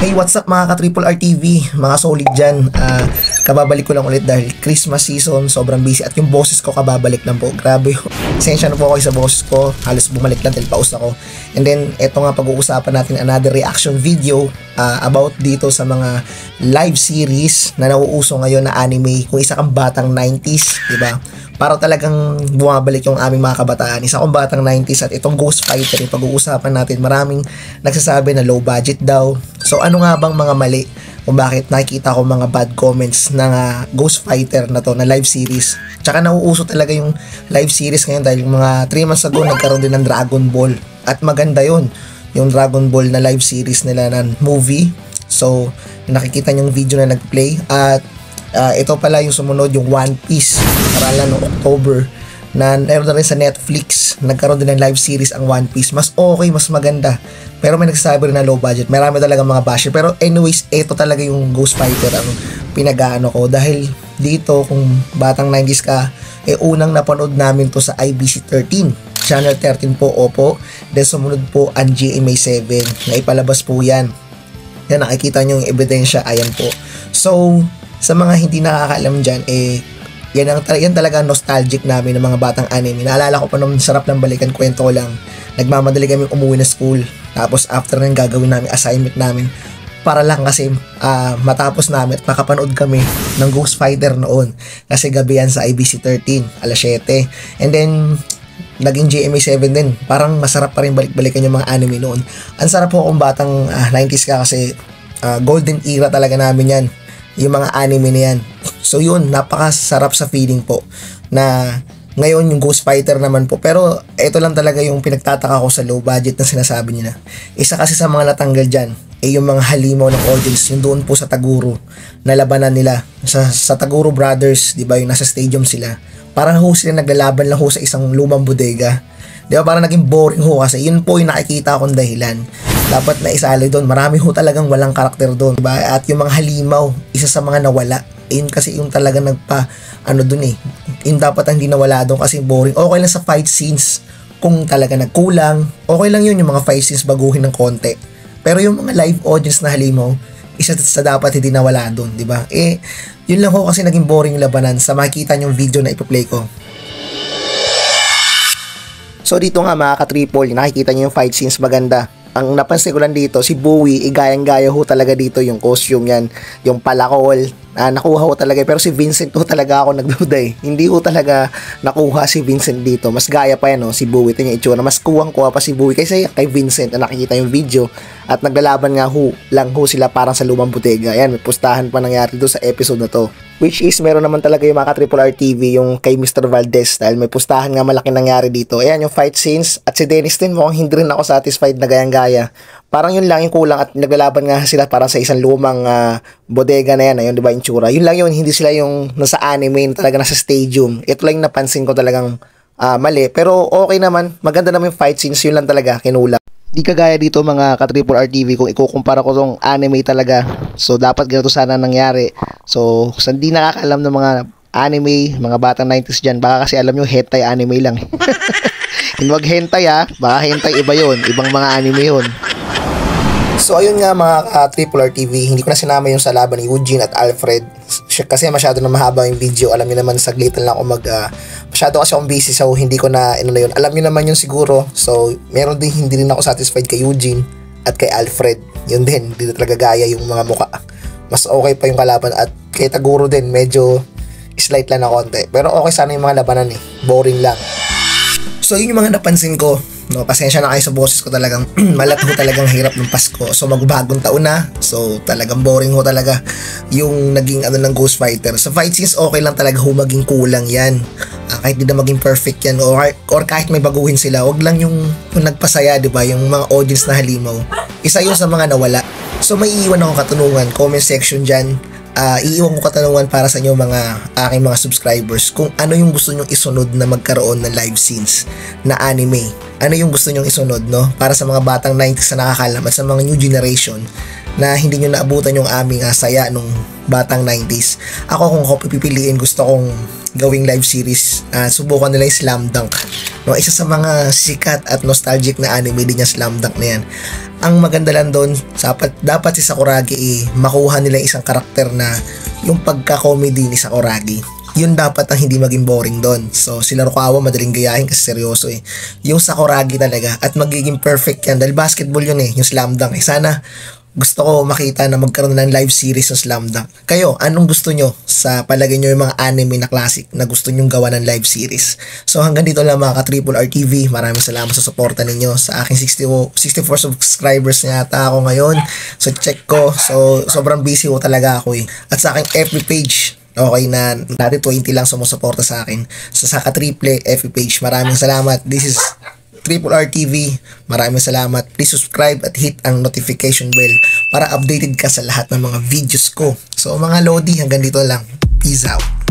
Hey, what's up mga ka-Triple R TV, mga solid dyan. Kababalik ko lang ulit dahil Christmas season, sobrang busy at yung boses ko kababalik lang po. Grabe yun. Pasensya na po ako sa boses ko, halos bumalik lang dahil paus ako. And then, eto nga pag-uusapan natin another reaction video about dito sa mga live series na nauuso ngayon na anime. Kung isa kang batang 90s, diba? Para talagang bumabalik yung aming mga kabataan. Isa akong batang 90s at itong Ghost Fighter yung pag-uusapan natin. Maraming nagsasabi na low budget daw. So ano nga bang mga mali kung bakit nakikita ko mga bad comments ng Ghost Fighter na to na live series. Tsaka nauuso talaga yung live series ngayon dahil mga 3 months ago nagkaroon din ng Dragon Ball. At maganda yun, yung Dragon Ball na live series nila na movie. So nakikita yung video na nag-play. At ito pala yung sumunod, yung One Piece, paralan no October, na meron na rin sa Netflix, nagkaroon din ng live series ang One Piece. Mas okay, mas maganda, pero may nagsasabi rin na low budget. Marami talaga mga basher, pero anyways, ito talaga yung Ghost Fighter ang pinag-aano ko, dahil dito kung batang 90s ka, unang napanood namin to sa IBC 13 Channel 13 po, opo. Then sumunod po ang GMA7 na ipalabas po yan. Nakikita nyo yung ebidensya, ayan po. So sa mga hindi nakakaalam dyan, yan talaga nostalgic namin ng mga batang anime. Naalala ko pa nung sarap ng balikan, kwento ko lang. Nagmamadali kami umuwi na school. Tapos after nang gagawin namin assignment namin. Para lang kasi matapos namin at makapanood kami ng Ghost Fighter noon. Kasi gabi yan sa IBC 13, alas 7. And then, naging GMA7 din. Parang masarap pa rin balik-balikan yung mga anime noon. Ang sarap po kung batang 90s ka kasi golden era talaga namin yan. Yung mga anime na yan. So yun, napakasarap sa feeling po na ngayon yung Ghost Fighter naman po. Pero ito lang talaga yung pinagtataka ko sa low budget na sinasabi niya na. Isa kasi sa mga natanggal dyan yung mga halimaw ng audience, yung doon po sa Taguro na labanan nila sa Taguro Brothers, di ba, yung nasa stadium sila. Parang ho sila naglalaban lang ho sa isang lumang bodega. Di ba, parang naging boring ho kasi yun po yung nakikita akong dahilan. Dapat na isali doon. Marami ho talagang walang karakter doon, diba? At yung mga halimaw, isa sa mga nawala. Yun kasi yung talaga doon yung dapat hindi nawala doon kasi boring. Okay lang sa fight scenes kung talaga nagkulang. Okay lang yun yung mga fight scenes baguhin ng konti. Pero yung mga live audience na halimaw, isa sa dapat hindi nawala doon, diba? Yun lang ho kasi naging boring yung labanan sa makikita yung video na ipo-play ko. So dito nga mga ka-triple, nakikita nyo yung fight scenes maganda. Ang napansin ko lang dito, si Bowie, gayang-gaya ho talaga dito yung costume yan, yung palakol, nakuha ho talaga. Pero si Vincent ho talaga ako nagduda hindi ho talaga nakuha si Vincent dito. Mas gaya pa yan si Bowie, ito yung itsura, mas kuwang-kuha pa si Bowie kaysa kay Vincent na nakikita yung video. At naglalaban nga lang sila parang sa lumang botega. Ayan, may pustahan pa nangyari dito sa episode na to. Which is, meron naman talaga yung mga ka-Triple R TV, yung kay Mr. Valdez, dahil may pustahan nga malaki nangyari dito. Ayan, yung fight scenes. At si Dennis din, mukhang hindi rin ako satisfied na gayang-gaya. Parang yun lang yung kulang at naglalaban nga sila parang sa isang lumang bodega na yan. Ayun, di ba, yung tsura. Yun lang yun, hindi sila yung nasa anime, talaga nasa stadium. Ito lang yung napansin ko talagang mali. Pero okay naman, maganda naman yung fight scenes, yun lang talaga, kinulang. Di kagaya dito mga ka-Triple R TV kung ikukumpara ko tong anime talaga. So dapat ganito sana nangyari. So sa hindi nakakaalam ng mga anime, mga batang 90s dyan, baka kasi alam nyo hentai anime lang. Hindi wag hentai baka hentai iba yon, ibang mga anime yon. So ayun nga mga Triple R TV, hindi ko na sinama yung sa laban ni Eugene at Alfred kasi masyado na mahaba yung video. Alam niyo naman, saglitan lang ako masyado kasi akong busy, so hindi ko na yun. Alam niyo naman yun siguro. So meron din hindi rin ako satisfied kay Eugene at kay Alfred. Yun din, hindi talaga gaya yung mga muka. Mas okay pa yung kalaban. At kay Taguro din, medyo slight lang na konti. Pero okay sana yung mga labanan boring lang. So yun yung mga napansin ko. No, pasensya na kayo sa boses ko, talagang malat ho talagang hirap ng Pasko. So magbagong taon na. So talagang boring ho talaga yung naging ng Ghost Fighter. Sa fight scenes okay lang talaga ho maging kulang yan. Kahit di na maging perfect yan or kahit may baguhin sila, wag lang yung nagpasaya, di ba? Yung mga audience na halimaw. Isa yun sa mga nawala. So may iiwan akong katanungan, comment section dyan. Iiwan ko katanungan para sa inyo aking mga subscribers kung ano yung gusto nyong isunod na magkaroon ng live scenes na anime. Ano yung gusto nyong isunod, no? Para sa mga batang 90s na nakakalam at sa mga new generation na hindi nyo naabutan yung aming saya nung batang 90s. Ako kung ako pipiliin, gusto kong gawing live series. Subukan nila yung Slam Dunk. No, isa sa mga sikat at nostalgic na anime din yung Slam Dunk na yan. Ang maganda lang doon, dapat si Sakuragi makuha nila isang karakter na yung pagka-comedy ni Sakuragi. Yun dapat ang hindi maging boring doon. So, sila Rukawa madaling gayahin kasi seryoso Yung Sakuragi talaga at magiging perfect yan dahil basketball yun yung slam dunk. Sana gusto ko makita na magkaroon ng live series ng slam dunk. Kayo, anong gusto nyo sa palagay nyo yung mga anime na classic na gusto nyong gawa ng live series? So, hanggang dito lang mga ka-Triple R TV. Maraming salamat sa suporta ninyo sa aking 64 subscribers na yata ako ngayon. So, check ko. So, sobrang busy ko talaga ako At sa aking FB page, okay na dati 20 lang sumusuporta sa akin. So sa ka-triple FB page, maraming salamat. This is Triple R TV. Maraming salamat. Please subscribe at hit ang notification bell para updated ka sa lahat ng mga videos ko. So mga Lodi, hanggang dito lang. Peace out.